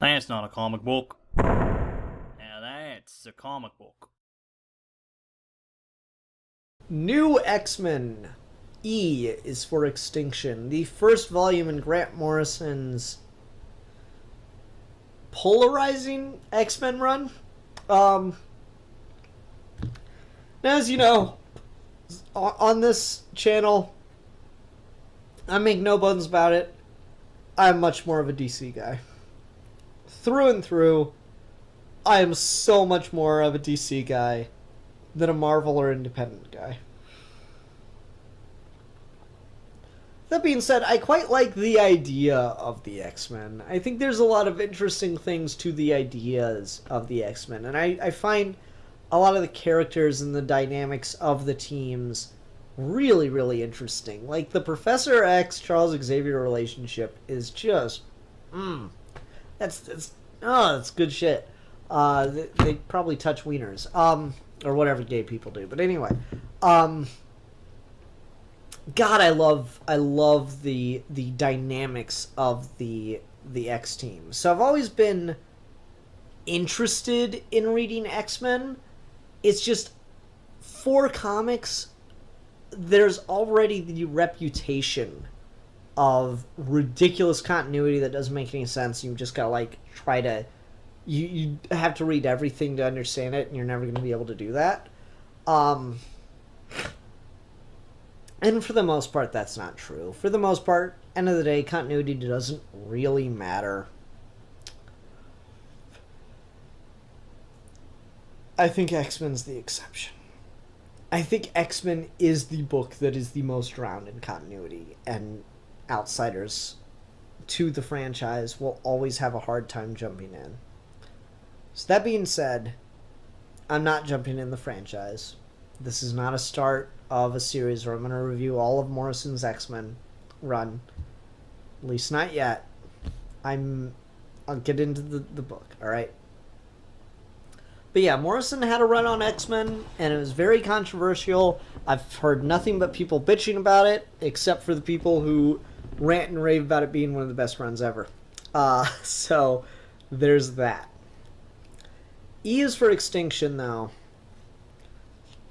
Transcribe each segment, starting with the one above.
That's not a comic book. Now that's a comic book. New X-Men. E is for Extinction. The first volume in Grant Morrison's polarizing X-Men run. As you know, on this channel, I make no bones about it, I'm much more of a DC guy. Through and through, I am so much more of a DC guy than a Marvel or independent guy. That being said, I quite like the idea of the X-Men. I think there's a lot of interesting things to the ideas of the X-Men, and I find a lot of the characters and the dynamics of the teams really, really interesting. Like, the Professor X Charles Xavier relationship is just, that's good shit. They probably touch wieners, or whatever gay people do. But anyway, God, I love the dynamics of the X team. So I've always been interested in reading X-Men. It's just, for comics, there's already the reputation of ridiculous continuity that doesn't make any sense. You just gotta like try to you have to read everything to understand it, and you're never going to be able to do that. And for the most part, that's not true. For the most part, end of the day, continuity doesn't really matter. I think X-Men's the exception. I think X-Men is the book that is the most drowned in continuity, and outsiders to the franchise will always have a hard time jumping in. So that being said, I'm not jumping in the franchise. This is not a start of a series where I'm going to review all of Morrison's X-Men run. At least not yet. I'll get into the book, alright? But yeah, Morrison had a run on X-Men, and it was very controversial. I've heard nothing but people bitching about it, except for the people who rant and rave about it being one of the best runs ever. So, there's that. E is for Extinction, though.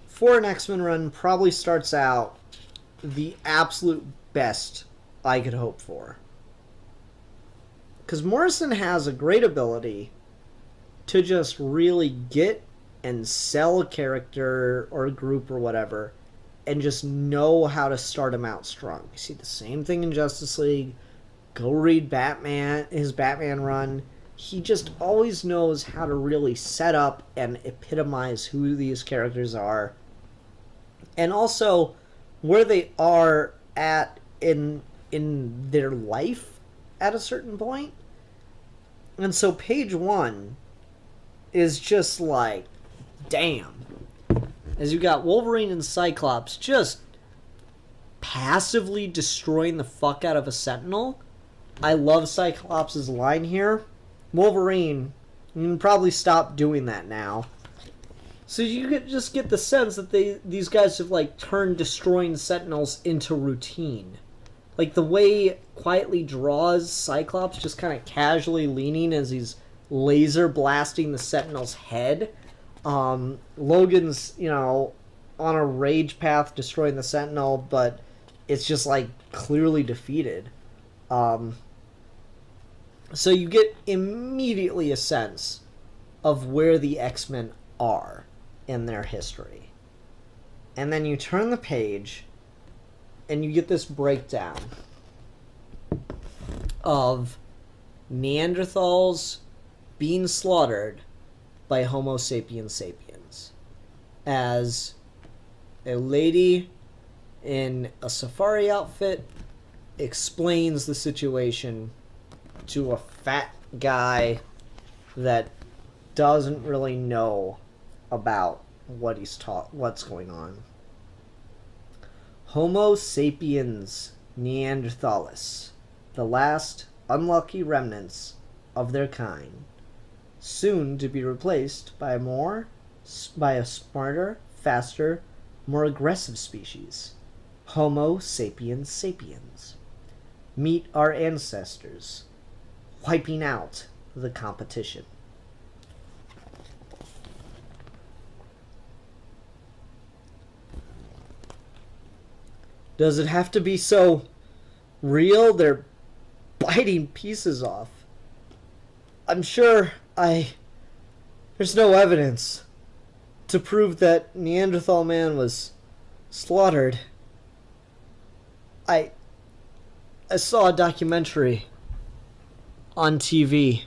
For an X-Men run, probably starts out the absolute best I could hope for. Because Morrison has a great ability to just really get and sell a character or a group or whatever, and just know how to start them out strong. You see the same thing in Justice League. Go read Batman, his Batman run. He just always knows how to really set up and epitomize who these characters are, and also where they are at in their life at a certain point. And so page 1 is just like, damn. As you got Wolverine and Cyclops just passively destroying the fuck out of a Sentinel. I love Cyclops' line here. Wolverine, you can probably stop doing that now. So you could just get the sense that these guys have like turned destroying Sentinels into routine. Like the way quietly draws Cyclops just kind of casually leaning as he's laser blasting the Sentinel's head. Logan's, on a rage path destroying the Sentinel, but it's just like clearly defeated. So you get immediately a sense of where the X-Men are in their history. And then you turn the page and you get this breakdown of Neanderthals being slaughtered by Homo sapiens sapiens. As a lady in a safari outfit explains the situation to a fat guy that doesn't really know about what's going on. Homo sapiens Neanderthalis, the last unlucky remnants of their kind, soon to be replaced by a smarter, faster, more aggressive species, Homo sapiens sapiens. Meet our ancestors, wiping out the competition. Does it have to be so real? They're biting pieces off. I'm sure there's no evidence to prove that Neanderthal man was slaughtered. I saw a documentary on TV.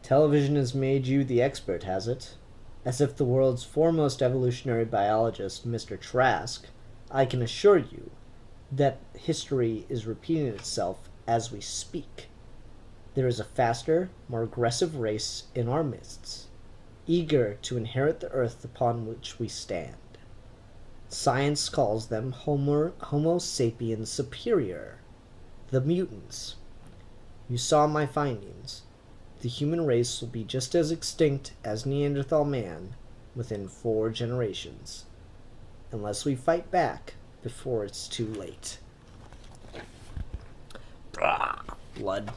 Television has made you the expert, has it? As if the world's foremost evolutionary biologist, Mr. Trask, I can assure you that history is repeating itself as we speak. There is a faster, more aggressive race in our midst, eager to inherit the earth upon which we stand. Science calls them Homo sapiens superior, the mutants. You saw my findings. The human race will be just as extinct as Neanderthal man within 4 generations, unless we fight back before it's too late. Blood,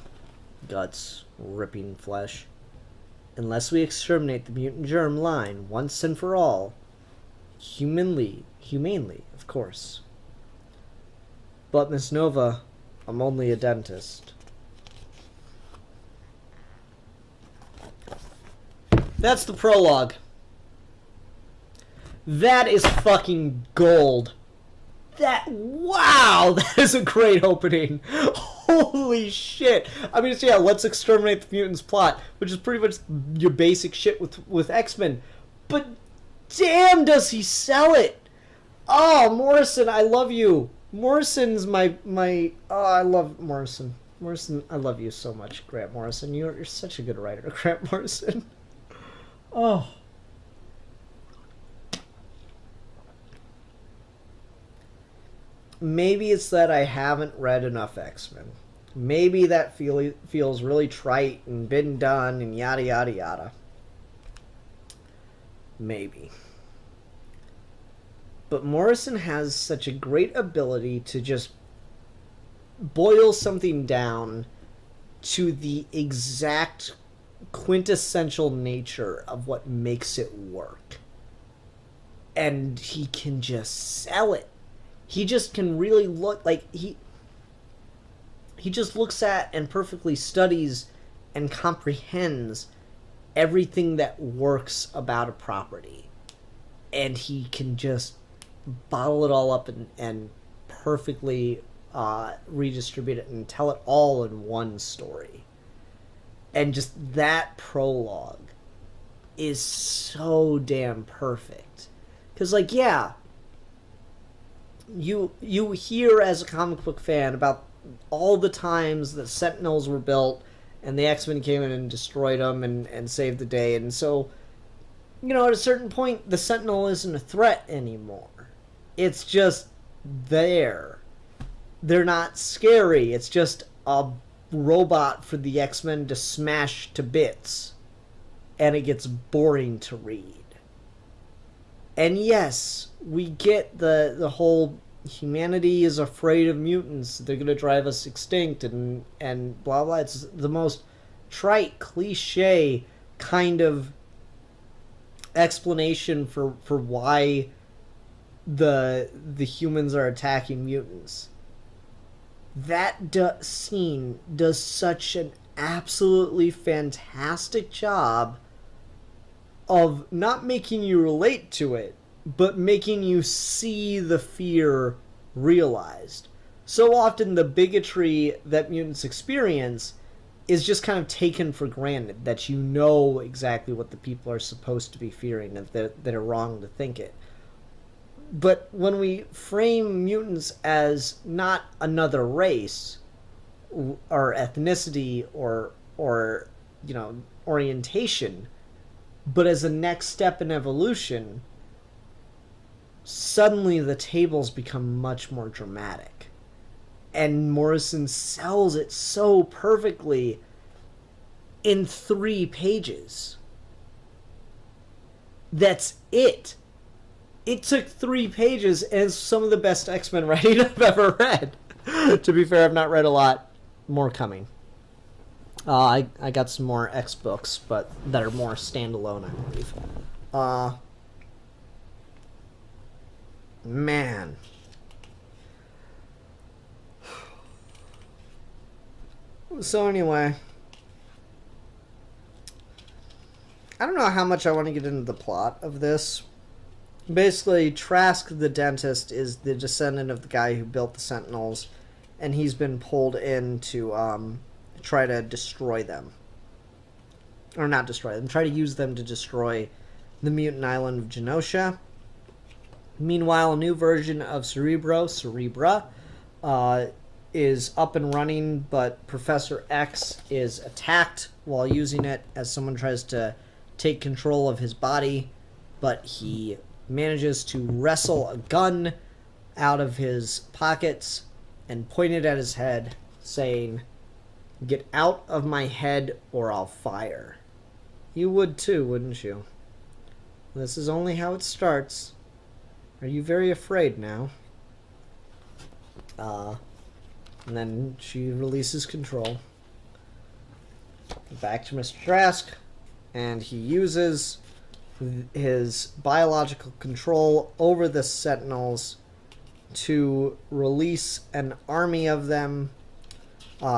guts, ripping flesh. Unless we exterminate the mutant germ line once and for all, humanely, of course. But Miss Nova, I'm only a dentist. That's the prologue. That is fucking gold. Wow, that is a great opening. Holy shit. I mean, yeah, let's exterminate the mutants plot, which is pretty much your basic shit with X-Men. But damn, does he sell it. Oh, Morrison, I love you. Morrison's my I love Morrison. Morrison, I love you so much, Grant Morrison. You're such a good writer, Grant Morrison. Oh. Maybe it's that I haven't read enough X-Men. Maybe that feels really trite and been done and yada yada yada. Maybe. But Morrison has such a great ability to just boil something down to the exact quintessential nature of what makes it work. And he can just sell it. He just can really look like he just looks at and perfectly studies and comprehends everything that works about a property. And he can just bottle it all up and perfectly redistribute it and tell it all in one story. And just that prologue is so damn perfect. Because, like, yeah, you hear as a comic book fan about all the times that Sentinels were built and the X-Men came in and destroyed them and saved the day. And so, you know, at a certain point, the Sentinel isn't a threat anymore. It's just there. They're not scary. It's just a robot for the X-Men to smash to bits. And it gets boring to read. And yes, we get the whole humanity is afraid of mutants. They're going to drive us extinct and blah blah. It's the most trite, cliche kind of explanation for why the humans are attacking mutants. That scene does such an absolutely fantastic job of not making you relate to it, but making you see the fear realized. So often the bigotry that mutants experience is just kind of taken for granted, that you know exactly what the people are supposed to be fearing, that are wrong to think it. But when we frame mutants as not another race or ethnicity or you know, orientation, but as a next step in evolution, suddenly the tables become much more dramatic. And Morrison sells it so perfectly in 3 pages. That's it. It took 3 pages and some of the best X-Men writing I've ever read. To be fair, I've not read a lot. More coming. I got some more X books, but that are more standalone, I believe. Man. So anyway, I don't know how much I want to get into the plot of this. Basically, Trask the dentist is the descendant of the guy who built the Sentinels, and he's been pulled in to try to destroy them. Or not destroy them, try to use them to destroy the mutant island of Genosha. Meanwhile, a new version of Cerebra, is up and running, but Professor X is attacked while using it as someone tries to take control of his body, but he manages to wrestle a gun out of his pockets and point it at his head, saying, "Get out of my head or I'll fire." You would too, wouldn't you? This is only how it starts. Are you very afraid now? And then she releases control. Back to Mr. Trask, and he uses his biological control over the Sentinels to release an army of them,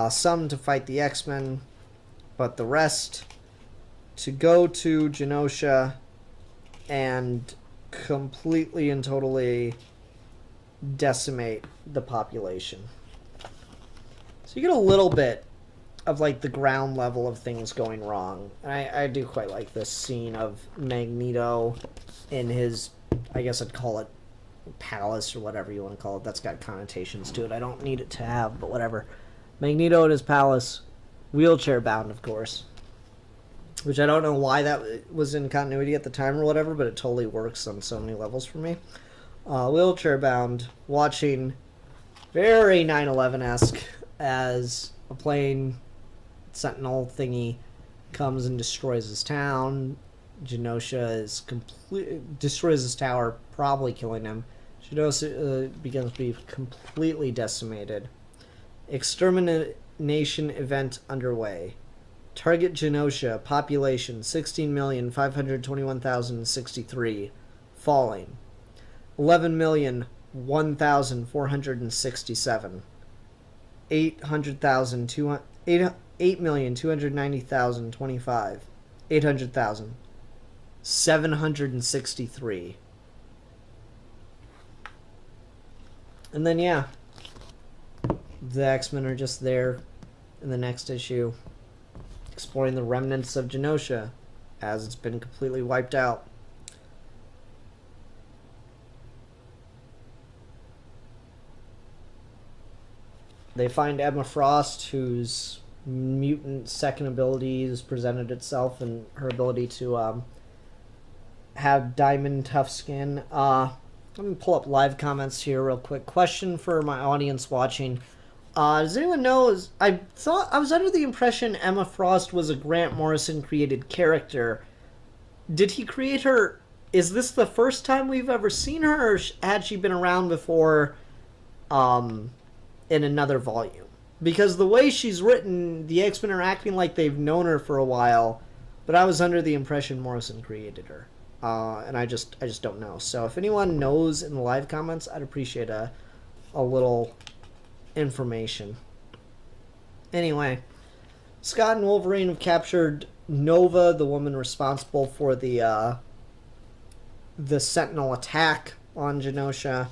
some to fight the X-Men, but the rest to go to Genosha and completely and totally decimate the population. So you get a little bit of like the ground level of things going wrong. And I do quite like this scene of Magneto in his, I guess I'd call it palace or whatever you want to call it. That's got connotations to it. I don't need it to have, but whatever. Magneto in his palace, wheelchair bound, of course. Which I don't know why that was in continuity at the time or whatever, but it totally works on so many levels for me. Wheelchair bound, watching very 9/11-esque as a plane Sentinel thingy comes and destroys his town. Genosha is destroys his tower, probably killing him. Genosha begins to be completely decimated. Extermination event underway. Target Genosha, population 16,521,063, falling. 11,001,467. 8,290,025. 800,000. 763. And then, yeah, the X-Men are just there in the next issue, exploring the remnants of Genosha as it's been completely wiped out. They find Emma Frost, whose mutant second ability has presented itself in her ability to have diamond tough skin. Let me pull up live comments here real quick. Question for my audience watching. Does anyone know? I was under the impression Emma Frost was a Grant Morrison created character. Did he create her? Is this the first time we've ever seen her, or had she been around before in another volume? Because the way she's written, the X-Men are acting like they've known her for a while, but I was under the impression Morrison created her. And I just don't know. So if anyone knows in the live comments, I'd appreciate a little information. Anyway, Scott and Wolverine have captured Nova, the woman responsible for the Sentinel attack on Genosha,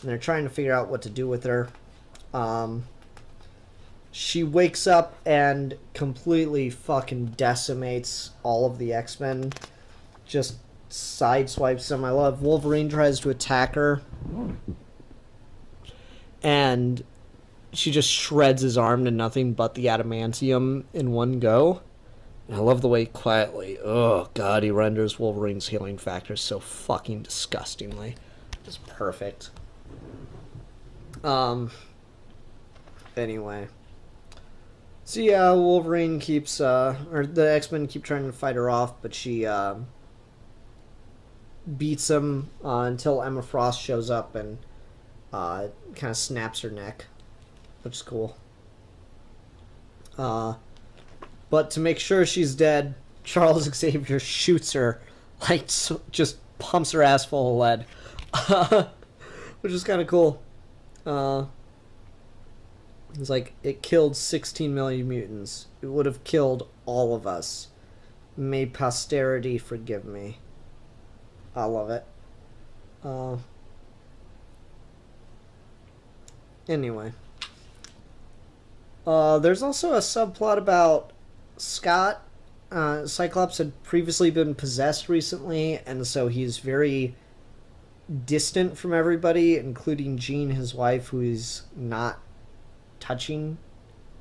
and they're trying to figure out what to do with her. She wakes up and completely fucking decimates all of the X-Men. Just sideswipes them. I love Wolverine tries to attack her, and she just shreds his arm to nothing but the adamantium in one go. And I love the way quietly, oh god, he renders Wolverine's healing factor so fucking disgustingly. It's perfect. Anyway. So yeah, Wolverine keeps, or the X-Men keep trying to fight her off, but she beats him until Emma Frost shows up and kind of snaps her neck, which is cool. But to make sure she's dead, Charles Xavier shoots her, like, just pumps her ass full of lead, which is kind of cool. It's like, it killed 16 million mutants. It would have killed all of us. May posterity forgive me. I love it. Anyway. There's also a subplot about Scott. Cyclops had previously been possessed recently, and so he's very distant from everybody, including Jean, his wife, who he's not touching,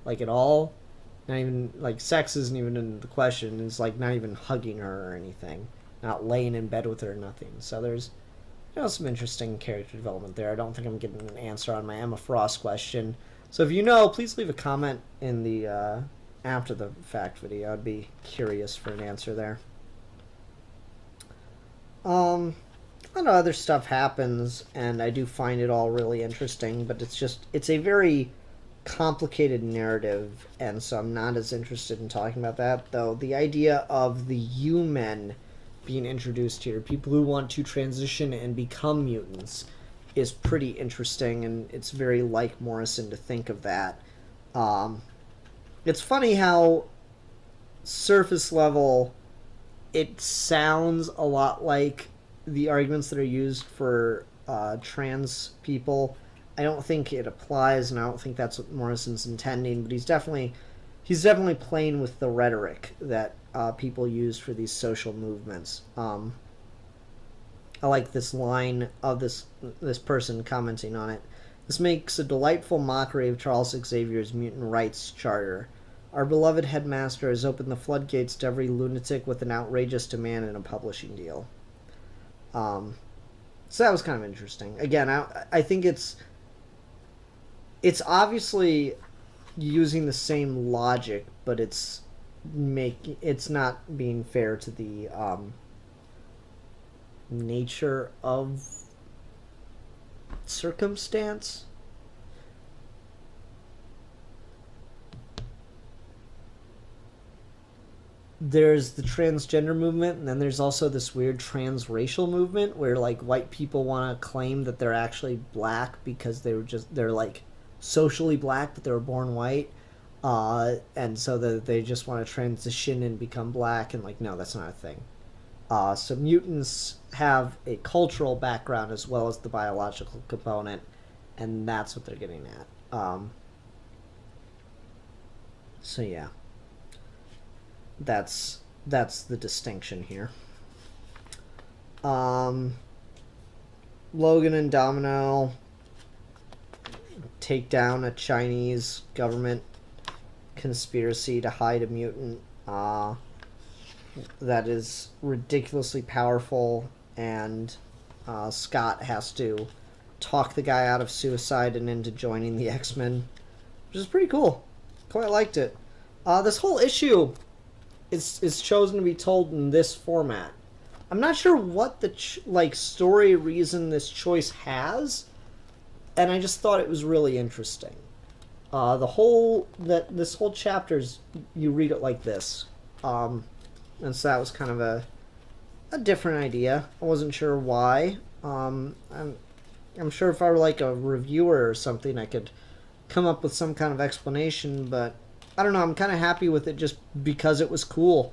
like, at all. Not even, like, sex isn't even in the question. It's, like, not even hugging her or anything. Not laying in bed with her or nothing. So there's, some interesting character development there. I don't think I'm getting an answer on my Emma Frost question. So if you know, please leave a comment in the after the fact video. I'd be curious for an answer there. A lot of other stuff happens, and I do find it all really interesting, but it's a very complicated narrative, and so I'm not as interested in talking about that, though the idea of the U-Men being introduced here, people who want to transition and become mutants, is pretty interesting, and it's very like Morrison to think of that. It's funny how surface level it sounds a lot like the arguments that are used for trans people. I don't think it applies, and I don't think that's what Morrison's intending, but he's definitely playing with the rhetoric that people use for these social movements. I like this line of this person commenting on it. This makes a delightful mockery of Charles Xavier's mutant rights charter. Our beloved headmaster has opened the floodgates to every lunatic with an outrageous demand in a publishing deal. So that was kind of interesting. Again, I think it's obviously using the same logic, but it's not being fair to the nature of circumstance. There's the transgender movement, and then there's also this weird transracial movement where, like, white people want to claim that they're actually black because they're like socially black, but they were born white, and so that they just want to transition and become black, and, like, no, that's not a thing. So mutants have a cultural background as well as the biological component, and that's what they're getting at. So yeah, that's the distinction here. Logan and Domino take down a Chinese government conspiracy to hide a mutant that is ridiculously powerful, and Scott has to talk the guy out of suicide and into joining the X-Men, which is pretty cool. Quite liked it. This whole issue is chosen to be told in this format. I'm not sure what the story reason this choice has, and I just thought it was really interesting. This whole chapter's, you read it like this, and so that was kind of a different idea. I wasn't sure why. I'm sure if I were like a reviewer or something, I could come up with some kind of explanation, but I don't know. I'm kind of happy with it just because it was cool.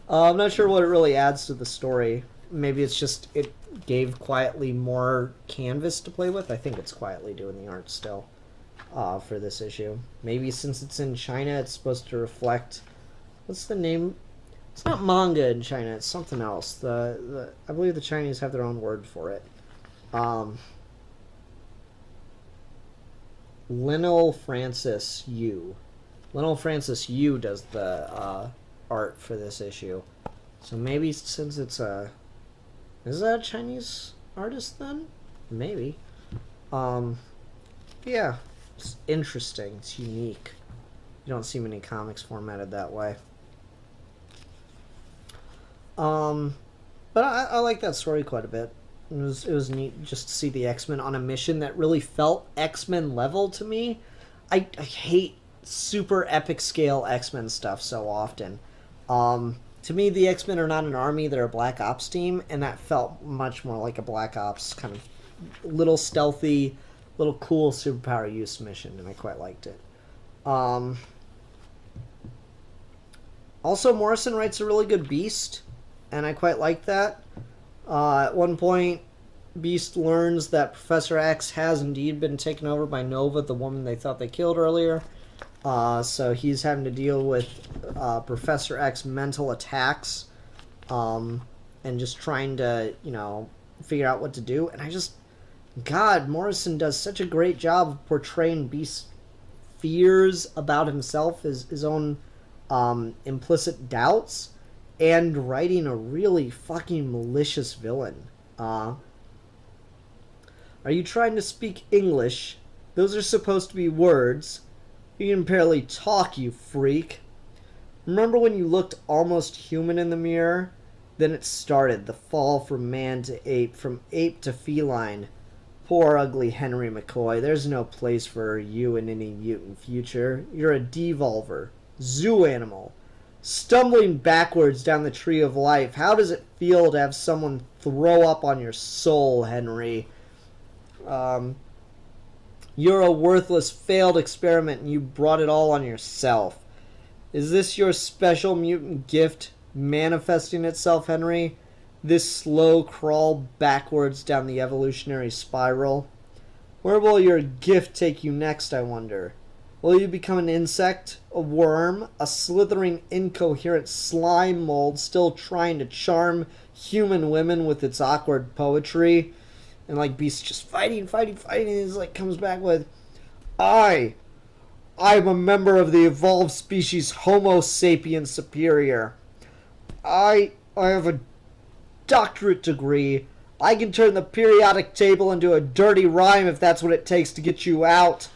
I'm not sure what it really adds to the story. Maybe it's just it gave Quietly more canvas to play with. I think it's Quietly doing the art still for this issue. Maybe since it's in China, it's supposed to reflect... What's the name? It's not manga in China. It's something else. I believe the Chinese have their own word for it. Leinil Francis Yu. Leinil Francis Yu does the art for this issue. So maybe since it's a... Is that a Chinese artist then? Maybe. Yeah. It's interesting. It's unique. You don't see many comics formatted that way. But But I like that story quite a bit. It was neat just to see the X-Men on a mission that really felt X-Men level to me. I hate super epic scale X-Men stuff so often. To me, the X-Men are not an army; they're a Black Ops team, and that felt much more like a Black Ops kind of little stealthy, little cool superpower use mission, and I quite liked it. Um, Also, Morrison writes a really good Beast, and I quite like that. At one point, Beast learns that Professor X has indeed been taken over by Nova, the woman they thought they killed earlier. So he's having to deal with Professor X mental attacks, and just trying to, figure out what to do. And God, Morrison does such a great job of portraying Beast's fears about himself, his own implicit doubts, and writing a really fucking malicious villain. Are you trying to speak English? Those are supposed to be words. You can barely talk, you freak. Remember when you looked almost human in the mirror? Then it started, the fall from man to ape, from ape to feline. Poor ugly Henry McCoy, there's no place for you in any mutant future. You're a devolver, zoo animal, stumbling backwards down the tree of life. How does it feel to have someone throw up on your soul, Henry? You're a worthless, failed experiment, and you brought it all on yourself. Is this your special mutant gift manifesting itself, Henry? This slow crawl backwards down the evolutionary spiral? Where will your gift take you next, I wonder? Will you become an insect, a worm, a slithering, incoherent slime mold still trying to charm human women with its awkward poetry? And Beast just fighting, and he's comes back with, I'm a member of the evolved species Homo sapiens superior. I have a doctorate degree. I can turn the periodic table into a dirty rhyme if that's what it takes to get you out.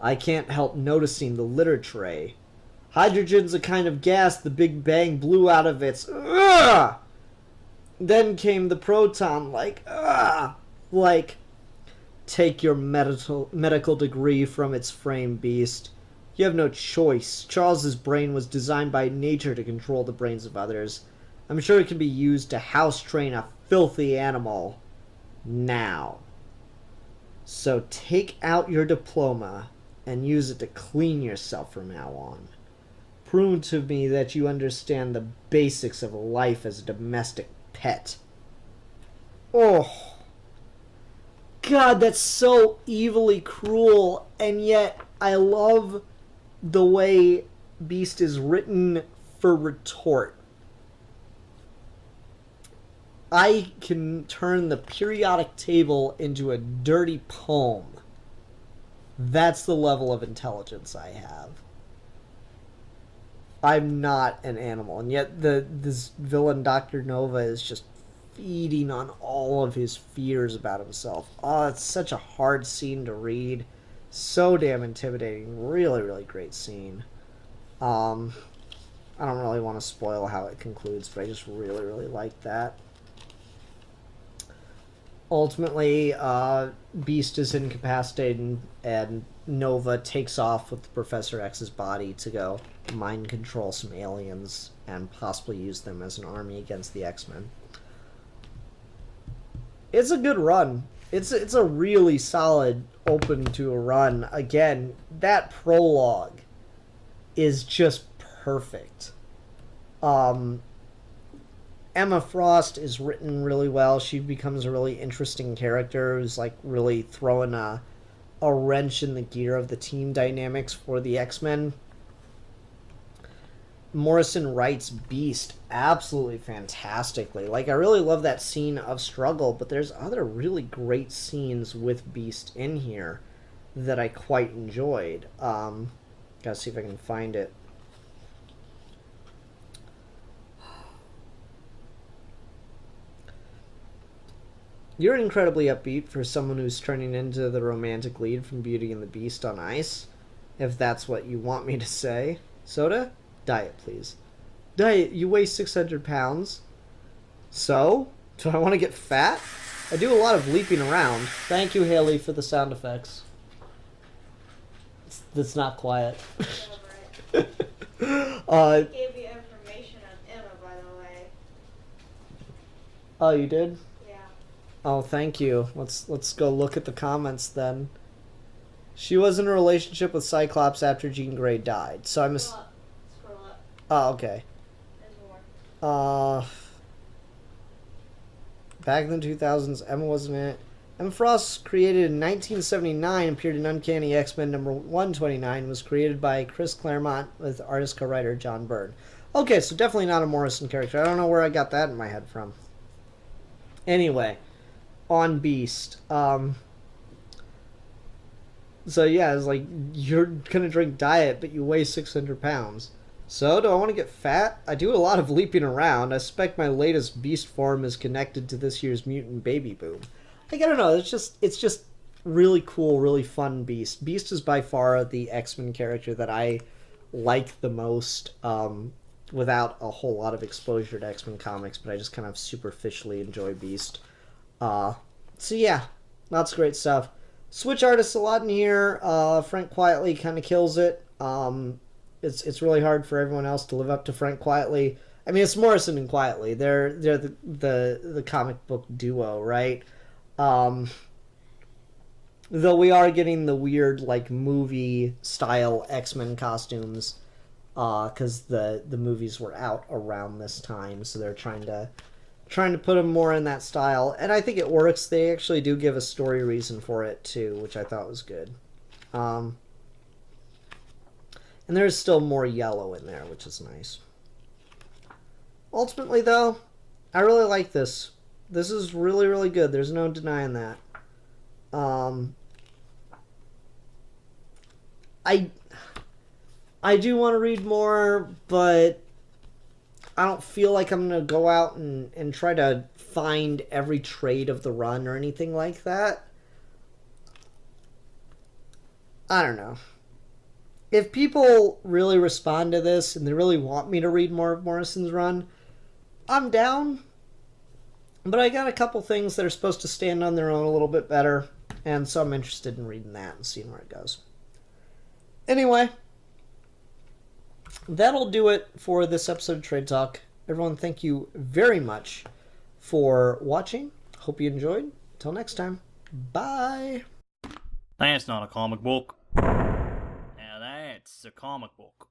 I can't help noticing the litter tray. Hydrogen's a kind of gas the Big Bang blew out of its... Ugh! Then came the proton, take your medical degree from its frame, Beast. You have no choice. Charles's brain was designed by nature to control the brains of others. I'm sure it can be used to house train a filthy animal. Now. So take out your diploma and use it to clean yourself from now on. Prove to me that you understand the basics of life as a domestic pet. Oh. God, that's so evilly cruel, and yet I love the way Beast is written for retort. I can turn the periodic table into a dirty poem. That's the level of intelligence I have. I'm not an animal, and yet this villain Dr. Nova is just feeding on all of his fears about himself. Oh, it's such a hard scene to read. So damn intimidating. Really, really great scene. I don't really want to spoil how it concludes, but I just really, really like that. Ultimately, Beast is incapacitated, and Nova takes off with Professor X's body to go mind control some aliens and possibly use them as an army against the X-Men. It's a good run. It's a really solid open to a run. Again, that prologue is just perfect. Emma Frost is written really well. She becomes a really interesting character who's really throwing a wrench in the gear of the team dynamics for the X-Men. Morrison writes Beast absolutely fantastically. I really love that scene of struggle, but there's other really great scenes with Beast in here that I quite enjoyed. Gotta see if I can find it. You're incredibly upbeat for someone who's turning into the romantic lead from Beauty and the Beast on Ice, if that's what you want me to say. Soda? Diet, please. Diet, you weigh 600 pounds. So, do I want to get fat? I do a lot of leaping around. Thank you, Haley, for the sound effects. That's not quiet. Gave you information on Emma, by the way. Oh, you did? Yeah. Oh, thank you. Let's go look at the comments then. She was in a relationship with Cyclops after Jean Grey died. So I'm. Scroll up. Scroll up. Oh, okay. There's more. Back in the 2000s, Emma wasn't in it. Emma Frost, created in 1979, appeared in Uncanny X-Men number 129, was created by Chris Claremont with artist co-writer John Byrne. Okay, so definitely not a Morrison character. I don't know where I got that in my head from. Anyway, on Beast. So yeah, it's like, you're gonna drink diet, but you weigh 600 pounds. So, do I want to get fat? I do a lot of leaping around. I suspect my latest beast form is connected to this year's mutant baby boom. Like, I don't know, it's just really cool, really fun Beast. Beast is by far the X-Men character that I like the most, without a whole lot of exposure to X-Men comics, but I just kind of superficially enjoy Beast. So yeah, lots of great stuff. Switch artists a lot in here. Frank Quietly kind of kills it. It's really hard for everyone else to live up to Frank Quietly. I mean, it's Morrison and Quietly. They're the comic book duo, right? Though we are getting the weird like movie style X-Men costumes, because the movies were out around this time, so they're trying to put them more in that style, and I think it works. They actually do give a story reason for it too, which I thought was good. And there's still more yellow in there, which is nice. Ultimately, though, I really like this. This is really, really good. There's no denying that. I do want to read more, but I don't feel like I'm going to go out and try to find every trade of the run or anything like that. I don't know. If people really respond to this and they really want me to read more of Morrison's run, I'm down. But I got a couple things that are supposed to stand on their own a little bit better, and so I'm interested in reading that and seeing where it goes. Anyway, that'll do it for this episode of Trade Talk. Everyone, thank you very much for watching. Hope you enjoyed. Until next time, bye. That's not a comic book. Now that's a comic book.